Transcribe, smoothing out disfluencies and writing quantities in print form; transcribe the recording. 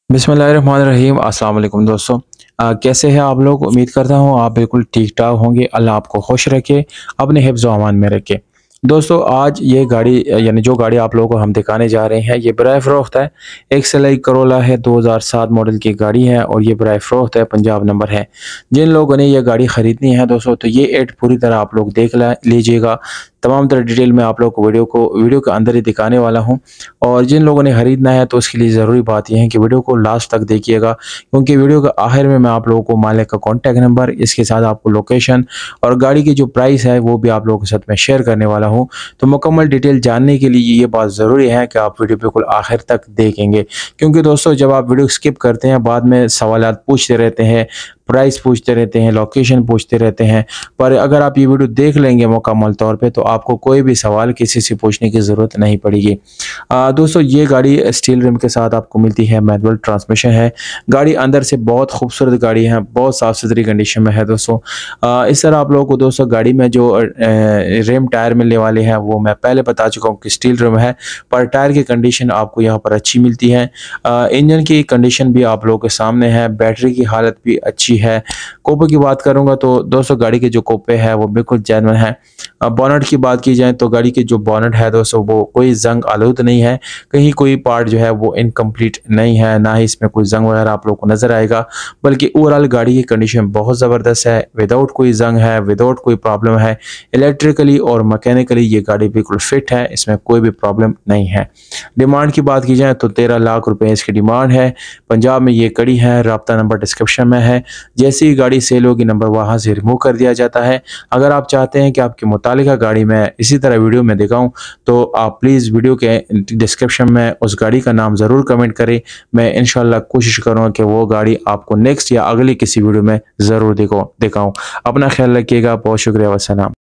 बिस्मिल्लाहिर्रहमानिर्रहीम। अस्सलाम वालेकुम दोस्तों। कैसे हैं आप लोग? उम्मीद करता हूँ आप बिल्कुल ठीक-ठाक होंगे। अल्लाह आपको खुश रखे, अपने हिफ्ज़ व अमान में रखे। दोस्तों आज ये गाड़ी यानी जो गाड़ी आप लोगों को हम दिखाने जा रहे हैं, ये बराए फ़रोख्त है। एक सिलाई करोला है, 2007 मॉडल की गाड़ी है और ये बराए फ़रोख्त है, पंजाब नंबर है। जिन लोगों ने ये गाड़ी खरीदनी है दोस्तों, तो ये ऐड पूरी तरह आप लोग देख लीजिएगा। तमाम तरह डिटेल में आप लोग को वीडियो के अंदर ही दिखाने वाला हूँ। और जिन लोगों ने खरीदना है तो उसके लिए ज़रूरी बात ये है कि वीडियो को लास्ट तक देखिएगा, क्योंकि वीडियो के आखिर में मैं आप लोगों को मालिक का कॉन्टैक्ट नंबर, इसके साथ आपको लोकेशन और गाड़ी की जो प्राइस है वो भी आप लोगों के साथ मैं शेयर करने वाला हूँ। तो मुकम्मल डिटेल जानने के लिए ये बात ज़रूरी है कि आप वीडियो बिल्कुल आखिर तक देखेंगे, क्योंकि दोस्तों जब आप वीडियो स्किप करते हैं बाद में सवालात पूछते रहते हैं, प्राइस पूछते रहते हैं, लोकेशन पूछते रहते हैं। पर अगर आप ये वीडियो देख लेंगे मुकम्मल तौर पे, तो आपको कोई भी सवाल किसी से पूछने की ज़रूरत नहीं पड़ेगी। दोस्तों ये गाड़ी स्टील रिम के साथ आपको मिलती है, मैनुअल ट्रांसमिशन है। गाड़ी अंदर से बहुत खूबसूरत गाड़ी है, बहुत साफ़ सुथरी कंडीशन में है दोस्तों। इस तरह आप लोगों को दोस्तों गाड़ी में जो रिम टायर मिलने वाले हैं वो मैं पहले बता चुका हूँ कि स्टील रिम है, पर टायर की कंडीशन आपको यहाँ पर अच्छी मिलती है। इंजन की कंडीशन भी आप लोगों के सामने है, बैटरी की हालत भी अच्छी है। कोपे की बात करूँगा तो दोस्तों गाड़ी के जो कोपे है वो बिल्कुल जेन्युइन है। बोनट की बात की जाए तो गाड़ी की जो बोनट है दोस्तों वो कोई ज़ंग आलूद नहीं है, कहीं कोई पार्ट जो है वो इनकम्प्लीट नहीं है, ना ही इसमें कोई ज़ंग वगैरह आप लोगों को नज़र आएगा। बल्कि ओवरऑल गाड़ी की कंडीशन बहुत ज़बरदस्त है, विदाउट कोई ज़ंग है, विदाउट कोई प्रॉब्लम है। इलेक्ट्रिकली और मैकेनिकली ये गाड़ी बिल्कुल फिट है, इसमें कोई भी प्रॉब्लम नहीं है। डिमांड की बात की जाए तो 13 लाख रुपए इसकी डिमांड है। पंजाब में ये कड़ी है, राब्ता नंबर डिस्क्रिप्शन में है। जैसे ही गाड़ी सेल होगी नंबर वहाँ से रिमूव कर दिया जाता है। अगर आप चाहते हैं कि आपकी मुतालिका गाड़ी मैं इसी तरह वीडियो में दिखाऊं, तो आप प्लीज़ वीडियो के डिस्क्रिप्शन में उस गाड़ी का नाम ज़रूर कमेंट करें। मैं इंशाल्लाह कोशिश करूँगा कि वो गाड़ी आपको नेक्स्ट या अगली किसी वीडियो में ज़रूर दिखाऊँ। अपना ख्याल रखिएगा। बहुत शुक्रिया। वस्सलाम।